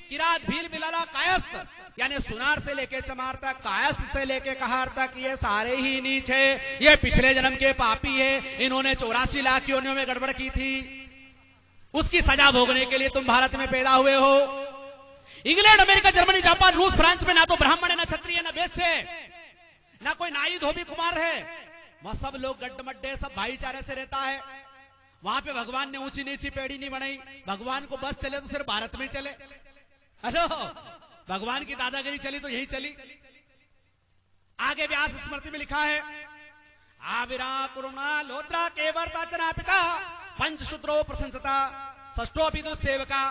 किरात, भील, बिलाला, कायस्थ, यानी सुनार से लेके चमार तक, कायस्थ से लेके कहार तक, ये सारे ही नीच है, ये पिछले जन्म के पापी है। इन्होंने 84 लाख योनियों में गड़बड़ की थी, उसकी सजा भोगने के लिए तुम भारत में पैदा हुए हो। इंग्लैंड, अमेरिका, जर्मनी, जापान, रूस, फ्रांस में ना तो ब्राह्मण है, ना क्षत्रिय, ना वैश्य, ना कोई नाई धोबी कुमार है। वहां सब लोग गड्ढमड्ढे, सब भाईचारे से रहता है। वहां पे भगवान ने ऊंची नीची पेड़ी नहीं बनाई। भगवान को बस चले तो सिर्फ भारत में चले। हेलो, भगवान की दादागिरी चली तो यही चली। आगे व्यास स्मृति में लिखा है, आविरा कुरुणा लोत्रा केवर्ता चना पिता पंचशूद्रो प्रशंसता षष्ठो विदु सेवका।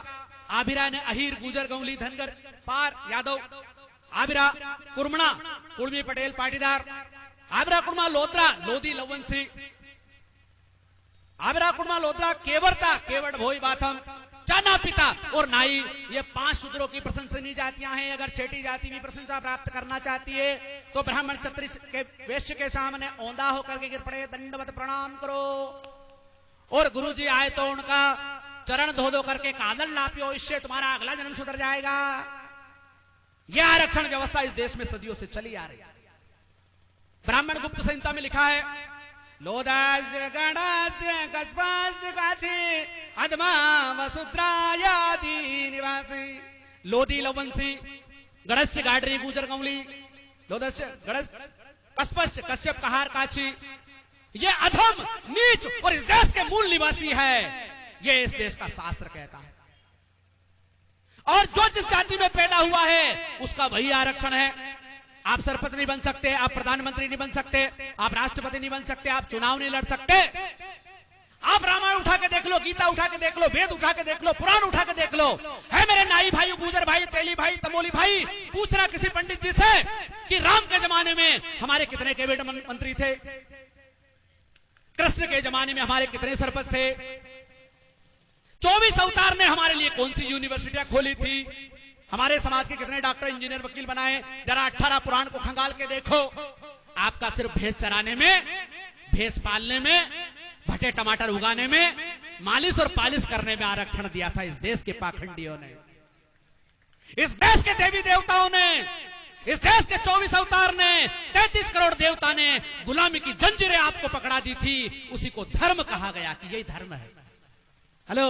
आबिरा ने अहीर, गुजर, गौली, धनगर, पार, यादव, आबिरा कुर्मणा, कुर्मी, पटेल, पाटीदार, आबिरा कुर्मा लोत्रा, लोधी, लवंसी, आबिरा कुर्मा लोत्रा, केवरता, केवट, भोई, बाथम, चाना पिता और नाई, ये 5 शूद्रों की प्रशंसनीय जातियां हैं। अगर छठी जाति भी प्रशंसा प्राप्त करना चाहती है तो ब्राह्मण, क्षत्रिय के वैश्य के सामने औंधा होकर के गिर पड़े, दंडवत प्रणाम करो। और गुरुजी आए तो उनका चरण धो धो करके कादल लापियो, इससे तुम्हारा अगला जन्म सुधर जाएगा। यह आरक्षण व्यवस्था इस देश में सदियों से चली आ रही है। ब्राह्मण गुप्त संहिता में लिखा है, लोदास गणास गजपास गाछी अदमा वसुद्रायादि निवासी। लोधी, लवंसी, गणस्य, गाडरी, गुजर, गौली, लोदस्य, गणस, कस्पस्य, कश्यप, कहार, काची, ये अधम, नीच और इस देश के मूल निवासी है। ये इस देश का शास्त्र कहता है। और जो जिस जाति में पैदा हुआ है उसका वही आरक्षण है। आप सरपंच नहीं बन सकते, आप प्रधानमंत्री नहीं बन सकते, आप राष्ट्रपति नहीं बन सकते, आप चुनाव नहीं लड़ सकते। आप रामायण उठा के देख लो, गीता उठा के देख लो, वेद उठा के देख लो, पुराण उठा के देख लो। है मेरे नाई भाई, गुजर भाई, तेली भाई, तमोली भाई, पूछना किसी पंडित जी से कि राम के जमाने में हमारे कितने कैबिनेट मंत्री थे, कृष्ण के जमाने में हमारे कितने सरपंच थे, 24 अवतार ने हमारे लिए कौन सी यूनिवर्सिटियां खोली थी, हमारे समाज के कितने डॉक्टर, इंजीनियर, वकील बनाए। जरा 18 पुराण को खंगाल के देखो। आपका सिर्फ भैंस चराने में, भैंस पालने में, भटे टमाटर उगाने में, मालिश और पालिश करने में आरक्षण दिया था इस देश के पाखंडियों ने, इस देश के देवी देवताओं ने, इस देश के 24 अवतार ने, 33 करोड़ देवता ने गुलामी की जंजीरें आपको पकड़ा दी थी। उसी को धर्म कहा गया कि यही धर्म है। हेलो,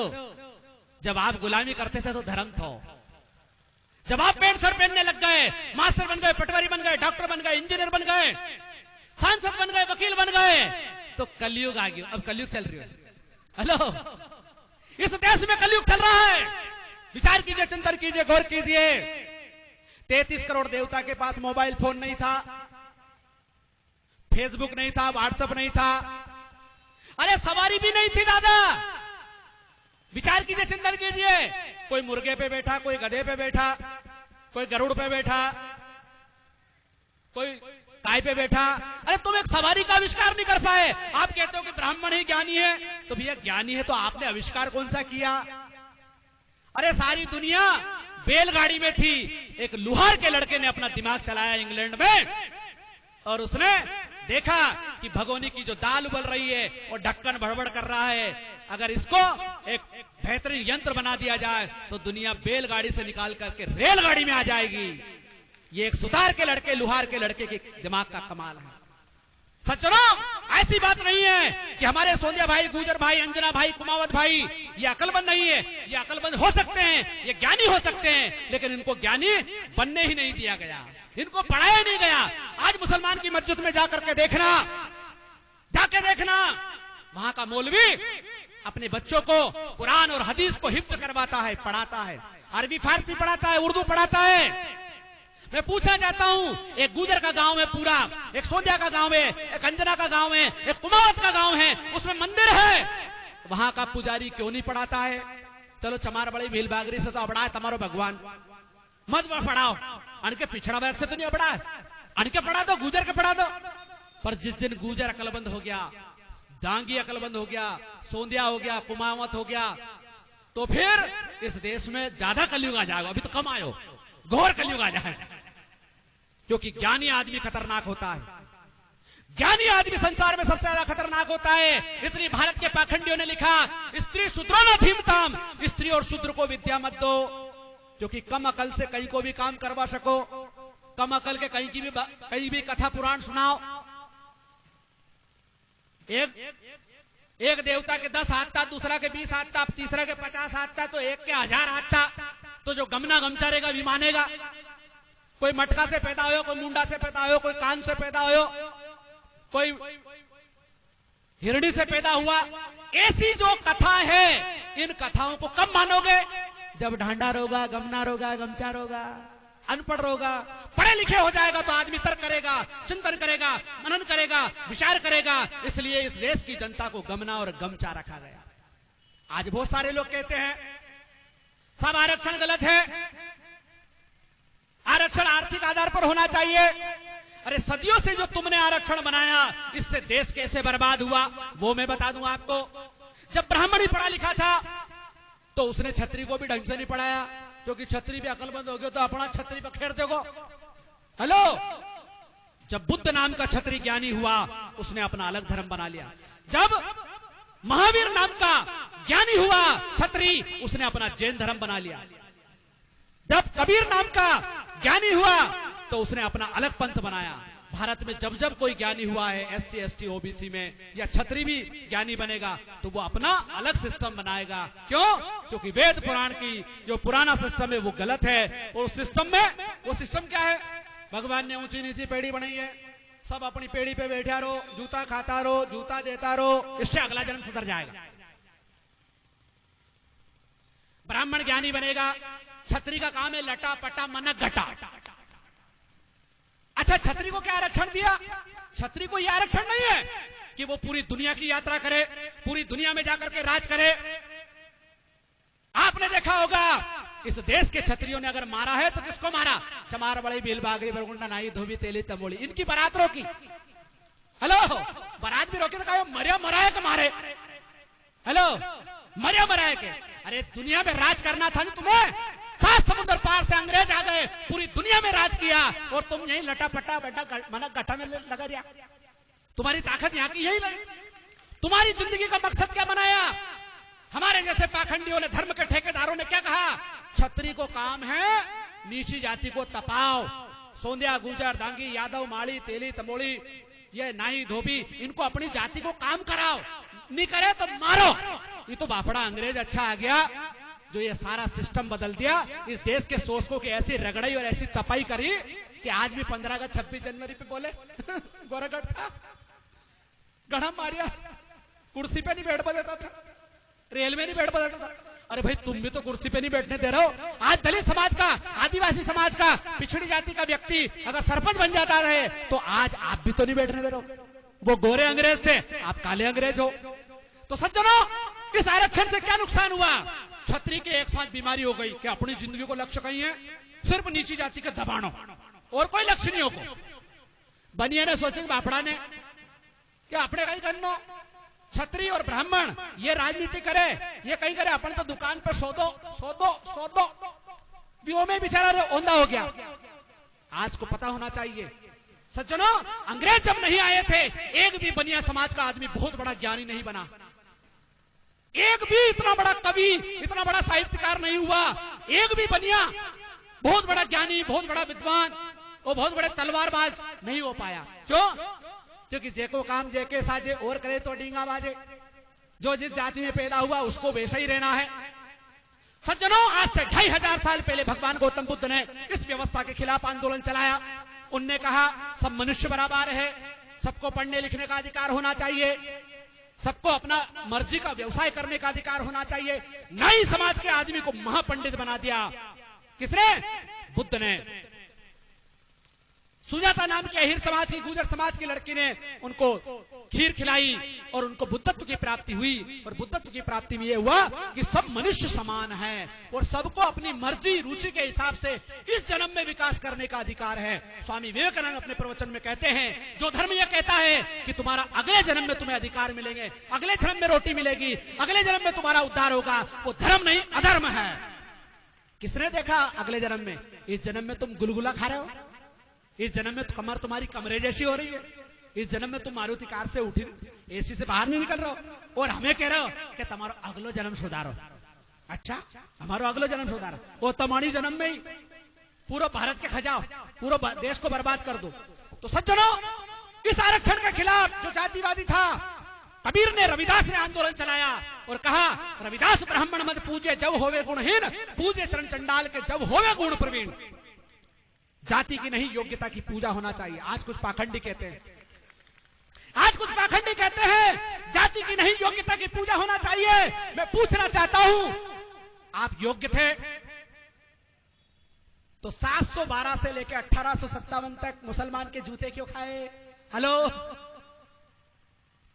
जब आप गुलामी करते थे तो धर्म था। जब आप पैंट शर्ट पहनने लग गए, मास्टर बन गए, पटवारी बन गए, डॉक्टर बन गए, इंजीनियर बन गए, सांसद बन गए, वकील बन गए, तो कलयुग आ गया। अब कलयुग चल रही है। हेलो, इस देश में कलयुग चल रहा है। विचार कीजिए, चिंतन कीजिए, गौर कीजिए। 33 करोड़ देवता के पास मोबाइल फोन नहीं था, फेसबुक नहीं था, व्हाट्सएप नहीं था, अरे सवारी भी नहीं थी दादा। विचार कीजिए, चिंतन कीजिए। कोई मुर्गे पे बैठा, कोई गधे पे बैठा, कोई गरुड़ पे बैठा, कोई गाय पे बैठा। अरे तुम एक सवारी का आविष्कार नहीं कर पाए। आप कहते हो कि ब्राह्मण ही ज्ञानी है, तो भैया ज्ञानी है तो आपने आविष्कार कौन सा किया? अरे सारी दुनिया बैलगाड़ी में थी। एक लुहार के लड़के ने अपना दिमाग चलाया इंग्लैंड में, और उसने देखा कि भगोनी की जो दाल उबल रही है और ढक्कन भड़बड़ कर रहा है, अगर इसको एक बेहतरीन यंत्र बना दिया जाए तो दुनिया बैलगाड़ी से निकाल करके रेलगाड़ी में आ जाएगी। ये एक सुतार के लड़के, लुहार के लड़के के दिमाग का कमाल है। सज्जनों, ऐसी बात नहीं है कि हमारे सोंदिया भाई, गुजर भाई, अंजना भाई, कुमावत भाई ये अकलमंद नहीं है। ये अकलमंद हो सकते हैं, ये ज्ञानी हो सकते हैं, लेकिन इनको ज्ञानी बनने ही नहीं दिया गया, इनको पढ़ाया नहीं गया। आज मुसलमान की मस्जिद में जाकर के देखना, जाके देखना, वहां का मौलवी अपने बच्चों को कुरान और हदीस को हिफ्ज करवाता है, पढ़ाता है, अरबी फारसी पढ़ाता है, उर्दू पढ़ाता है। मैं पूछना चाहता हूं, एक गुजर का गांव है पूरा, एक सोंदिया का गांव है, एक अंजना का गांव है, एक कुमावत का गांव है, उसमें मंदिर है, वहां का पुजारी क्यों नहीं पढ़ाता है? चलो चमार बड़ी भील बागरी से तो पढ़ा तुम्हारो भगवान, मत पढ़ाओ, अनके पिछड़ा वर्ग से तो नहीं पढ़ा, अनके पढ़ा दो, गुजर के पढ़ा दो। पर जिस दिन गुजर अकलबंद हो गया, डांगी अकलबंद हो गया, सोंदिया हो गया, कुमावत हो गया, तो फिर इस देश में ज्यादा कलयुग आ जाएगा। अभी तो कम आयो, घोर कलयुग आ जाएगा, क्योंकि ज्ञानी आदमी खतरनाक होता है। ज्ञानी आदमी संसार में सबसे ज्यादा खतरनाक होता है। इसलिए भारत के पाखंडियों ने लिखा, स्त्री शूद्रो न धीमताम, स्त्री और शूद्र को विद्या मत दो। क्योंकि कम अकल से कहीं को भी काम करवा सको, कम अकल के कहीं भी कथा पुराण सुनाओ। एक देवता के 10 हाथ था, दूसरा के 20 हाथ था, तीसरा के 50 हाथ था, तो एक के 1000 हाथ था। तो जो गमना गमचारेगा भी मानेगा। कोई मटका से पैदा हो, कोई मुंडा से पैदा हो, कोई कान से पैदा हो, कोई हिरणी से पैदा हुआ। ऐसी जो कथा है, इन कथाओं को कब मानोगे? जब ढांडा होगा, गमना होगा, गमचार होगा, अनपढ़ होगा। पढ़े लिखे हो जाएगा तो आदमी तर्क करेगा, चिंतन करेगा, मनन करेगा, विचार करेगा। इसलिए इस देश की जनता को गमना और गमचा रखा गया। आज बहुत सारे लोग कहते हैं सब आरक्षण गलत है, आरक्षण आर्थिक आधार पर होना चाहिए। अरे सदियों से जो तुमने आरक्षण बनाया, इससे देश कैसे बर्बाद हुआ वो मैं बता दूं आपको। जब ब्राह्मण ही पढ़ा लिखा था तो उसने छत्री को भी ढंग से नहीं पढ़ाया, क्योंकि छत्री भी अकलमंद हो गया तो अपना छत्री पर खेर दोगे। हेलो, जब बुद्ध नाम का छत्री ज्ञानी हुआ, उसने अपना अलग धर्म बना लिया। जब महावीर नाम का ज्ञानी हुआ छत्री, उसने अपना जैन धर्म बना लिया। जब कबीर नाम का ज्ञानी हुआ तो उसने अपना अलग पंथ बनाया। भारत में जब जब कोई ज्ञानी हुआ है SC ST OBC में, या छत्री भी ज्ञानी बनेगा तो वो अपना अलग सिस्टम बनाएगा। क्यों? क्योंकि वेद पुराण की जो पुराना सिस्टम है वो गलत है। और उस सिस्टम में, वो सिस्टम क्या है? भगवान ने ऊंची नीची पेड़ी बनाई है, सब अपनी पेड़ी पे बैठा रहो, जूता खाता रहो, जूता देता रहो, इससे अगला जन्म सुधर जाएगा। ब्राह्मण ज्ञानी बनेगा, छत्री का काम है लटा पटा मनक घटा। अच्छा, छत्री को क्या आरक्षण दिया? छत्री को यह आरक्षण नहीं है कि वो पूरी दुनिया की यात्रा करे, पूरी दुनिया में जाकर के राज करे। आपने देखा होगा इस देश के छत्रियों ने अगर मारा है तो किसको मारा? चमार बड़ी भील बागरी बरगुंडा नाई धोबी तेली तंबोली, इनकी बारात रोकी। हेलो, बारात भी रोकी तो कहा मरिया मराए के मारे। हेलो, मरिया मराए के। अरे दुनिया में राज करना था ना तुम्हें, 7 समुद्र पार से अंग्रेज आ गए, पूरी दुनिया में राज किया, और तुम यही लटा पटा बेटा मना गठा में लगा दिया। तुम्हारी ताकत यहाँ की यही लगी। तुम्हारी जिंदगी का मकसद क्या बनाया? हमारे जैसे पाखंडियों ने, धर्म के ठेकेदारों ने क्या कहा? छत्री को काम है नीची जाति को तपाओ, सोंदिया गुजर दांगी यादव माड़ी तेली तमोली, ये नाई धोबी, इनको अपनी जाति को काम कराओ, नहीं करे तो मारो। ये तो बाफड़ा अंग्रेज अच्छा आ गया जो ये सारा सिस्टम बदल दिया। इस देश के शोषकों की ऐसी रगड़ाई और ऐसी तपाई करी कि आज भी 15 अगस्त 26 जनवरी पे बोले गोरागढ़ था, गढ़ा मारिया, कुर्सी पे नहीं बैठ देता था, रेल में नहीं बैठ देता था। अरे भाई, तुम भी तो कुर्सी पे नहीं बैठने दे रहे हो। आज दलित समाज का, आदिवासी समाज का, पिछड़ी जाति का व्यक्ति अगर सरपंच बन जाता रहे तो आज आप भी तो नहीं बैठने दे रहे हो। वो गोरे अंग्रेज थे, आप काले अंग्रेज हो। तो सज्जनों, इस आरक्षण से क्या नुकसान हुआ? छत्री के एक साथ बीमारी हो गई कि अपनी जिंदगी को लक्ष्य कहीं है सिर्फ नीची जाति के दबानो, और कोई लक्ष्य नहीं हो। बनिए ने सोचे बापड़ा ने कि अपने कहीं करनो, छत्री और ब्राह्मण ये राजनीति करे, ये कहीं करे, अपन तो दुकान पे सौदो सौदो सौदो, वो में बेचारा औंधा हो गया। आज को पता होना चाहिए सज्जनों, अंग्रेज जब नहीं आए थे, एक भी बनिया समाज का आदमी बहुत बड़ा ज्ञानी नहीं बना, एक भी इतना बड़ा कवि, इतना बड़ा साहित्यकार नहीं हुआ, एक भी बनिया बहुत बड़ा ज्ञानी, बहुत बड़ा विद्वान और बहुत बड़े तलवारबाज नहीं हो पाया। क्यों? क्योंकि जेको काम जेके साजे और करे तो डींगा बाजे। जो जिस जाति में पैदा हुआ उसको वैसा ही रहना है। सज्जनों, आज से 2500 साल पहले भगवान गौतम बुद्ध ने इस व्यवस्था के खिलाफ आंदोलन चलाया। उनने कहा सब मनुष्य बराबर है, सबको पढ़ने लिखने का अधिकार होना चाहिए, सबको अपना मर्जी का व्यवसाय करने का अधिकार होना चाहिए। नाई समाज के आदमी को महापंडित बना दिया। किसने? बुद्ध ने। सुजाता नाम के अहिर समाज की, गुर्जर समाज की लड़की ने उनको खीर खिलाई और उनको बुद्धत्व की प्राप्ति हुई। और बुद्धत्व की प्राप्ति में यह हुआ कि सब मनुष्य समान है और सबको अपनी मर्जी रुचि के हिसाब से इस जन्म में विकास करने का अधिकार है। स्वामी विवेकानंद अपने प्रवचन में कहते हैं, जो धर्म यह कहता है कि तुम्हारा अगले जन्म में तुम्हें अधिकार मिलेंगे, अगले जन्म में रोटी मिलेगी, अगले जन्म में तुम्हारा उद्धार होगा, वो धर्म नहीं अधर्म है। किसने देखा अगले जन्म में? इस जन्म में तुम गुलगुला खा रहे हो, इस जन्म में कमर तुम्हारी कमरे जैसी हो रही है, इस जन्म में तुम मारुति कार से उठी एसी से बाहर नहीं निकल रहे हो, और हमें कह रहे हो कि तुम्हारा अगलो जन्म सुधारो। अच्छा, हमारो अगलो जन्म सुधारा, वो तमाणी जन्म में ही पूरा भारत के खजाओ, पूरा देश को बर्बाद कर दो। तो सज्जनों, इस आरक्षण के खिलाफ जो जातिवादी था, कबीर ने, रविदास ने आंदोलन चलाया और कहा, रविदास ब्राह्मण मत पूजे जब होवे गुणहीन, पूजे चरण चंडाल के जब होवे गुण प्रवीण। जाति की नहीं, योग्यता की पूजा होना चाहिए। आज कुछ पाखंडी कहते हैं, जाति की नहीं, योग्यता की पूजा होना चाहिए। मैं पूछना चाहता हूं, आप योग्य थे तो 712 से लेकर 1857 तक मुसलमान के जूते क्यों खाए? हेलो,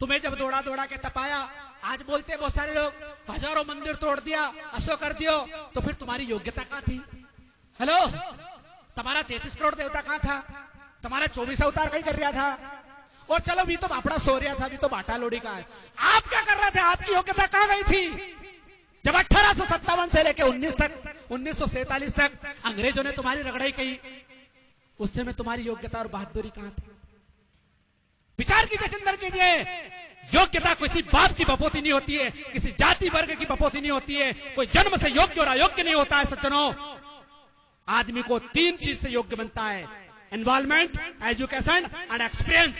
तुम्हें जब दौड़ा दौड़ा के तपाया, आज बोलते बहुत सारे लोग, हजारों मंदिर तोड़ दिया, असो कर दियो, तो फिर तुम्हारी योग्यता कहां थी? हेलो, तुम्हारा 33 करोड़ देवता कहां था? तुम्हारा 24 अवतार कहीं कर रहा था? और चलो, भी तो बापड़ा सो रहा था, भी तो बाटा लोड़ी का है, आप क्या कर रहे थे? आपकी योग्यता कहां गई थी? जब 1857 से लेकर 1947 तक अंग्रेजों ने तुम्हारी रगड़ाई की, उस समय तुम्हारी योग्यता और बहादुरी कहां थी? विचार कीजिए, चिंतन कीजिए। योग्यता किसी बाप की बपोती नहीं होती है, किसी जाति वर्ग की बपोती नहीं होती है, कोई जन्म से योग्य और अयोग्य नहीं होता है। सज्जनों, आदमी को 3 चीज से योग्य बनता है, एनवायरमेंट, एजुकेशन एंड एक्सपीरियंस।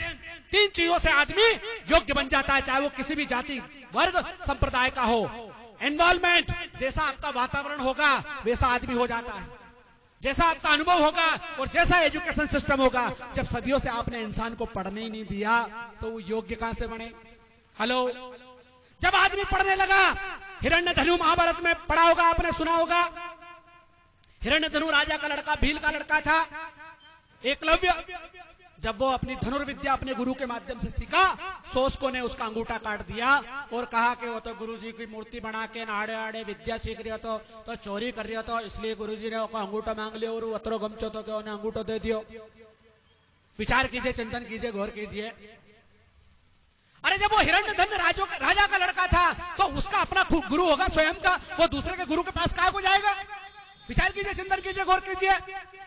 3 चीजों से आदमी योग्य बन जाता है, चाहे वो किसी भी जाति वर्ग संप्रदाय का हो। एनवायरमेंट, जैसा आपका वातावरण होगा वैसा आदमी हो जाता है, जैसा आपका अनुभव होगा और जैसा एजुकेशन सिस्टम होगा। जब सदियों से आपने इंसान को पढ़ने ही नहीं दिया तो वो योग्य कहां से बने? हेलो, जब आदमी पढ़ने लगा, हिरण्यधनु महाभारत में पढ़ा होगा आपने, सुना होगा, हिरण्यधनु राजा का लड़का, भील का लड़का था, एकलव्य। जब वो अपनी धनुर्विद्या अपने गुरु के माध्यम से सीखा, सोसको ने उसका अंगूठा काट दिया और कहा कि वो तो गुरुजी की मूर्ति बना के आड़े आड़े विद्या सीख रहा तो चोरी कर रहा, तो इसलिए गुरुजी ने उसका अंगूठा मांग लिया और अतरो गमचो तो कि उन्हें अंगूठा दे दियो। विचार कीजिए, चिंतन कीजिए, गौर कीजिए। अरे जब वो हिरण्यधन राजा का लड़का था तो उसका अपना गुरु होगा स्वयं का, वो दूसरे के गुरु के पास कहां को जाएगा? विचार कीजिए, चिंतन कीजिए, गौर कीजिए।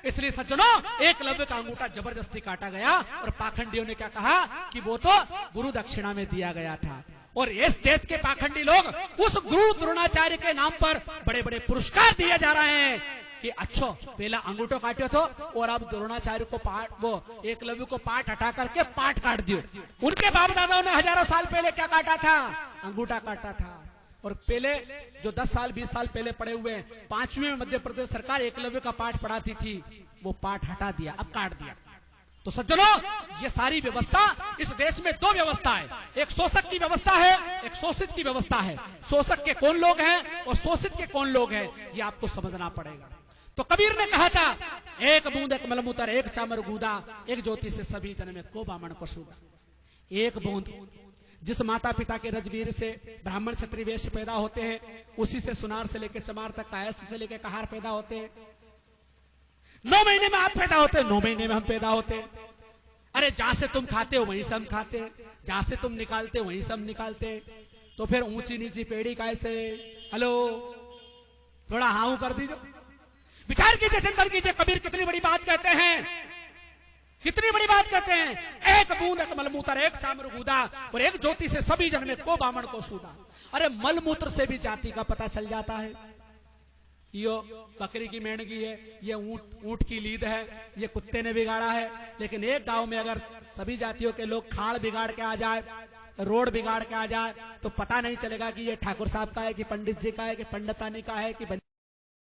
इसलिए सज्जनों, एकलव्य का अंगूठा जबरदस्ती काटा गया और पाखंडियों ने क्या कहा कि वो तो गुरु दक्षिणा में दिया गया था। और इस देश के पाखंडी लोग उस गुरु द्रोणाचार्य के नाम पर बड़े बड़े पुरस्कार दिए जा रहे हैं कि अच्छो पहला अंगूठो काटो तो और अब द्रोणाचार्य को पाठ, वो एकलव्य को पाठ हटा करके पाठ काट दियो। उनके बाप दादाओं ने हजारों साल पहले क्या काटा था? अंगूठा काटा था। और पहले जो 10 साल 20 साल पहले पढ़े हुए 5वीं में मध्य प्रदेश सरकार एकलव्य का पाठ पढ़ाती थी, वो पाठ हटा दिया, अब काट दिया। तो सज्जनों, ये सारी व्यवस्था, इस देश में 2 व्यवस्था है, एक शोषक की व्यवस्था है, एक शोषित की व्यवस्था है। शोषक के कौन लोग हैं और शोषित के कौन लोग हैं, ये आपको समझना पड़ेगा। तो कबीर ने कहा था, एक बूंद एक मलमूत्र एक चामर गूदा, एक ज्योति से सभी जन में को बामण को सूदा। एक बूंद, जिस माता पिता के रजवीर से ब्राह्मण क्षत्रिय वैश्य पैदा होते हैं, उसी से सुनार से लेकर चमार तक, कायस्थ से लेकर कहार पैदा होते हैं। 9 महीने में आप पैदा होते हैं, 9 महीने में हम पैदा होते हैं। अरे जहां से तुम खाते हो वहीं से हम खाते हैं, जहां से तुम निकालते हो वहीं से हम निकालते हैं। तो फिर ऊंची नीची पेड़ी कैसे? हेलो, थोड़ा हाउ कर दीजिए, विचार कीजिए, चिंतन कीजिए। कबीर कितनी बड़ी बात कहते हैं, कितनी बड़ी बात कहते हैं। एक बूंद एक मलमूत्र एक चामर गूदा और एक ज्योति से सभी जन में को बामण को सूदा। अरे मलमूत्र से भी जाति का पता चल जाता है। यो बकरी की मेंढगी है, ये ऊंट की लीद है, ये कुत्ते ने बिगाड़ा है। लेकिन एक गांव में अगर सभी जातियों के लोग खाड़ बिगाड़ के आ जाए, रोड बिगाड़ के आ जाए, तो पता नहीं चलेगा कि ये ठाकुर साहब का है कि पंडित जी का है कि पंडितानी का है कि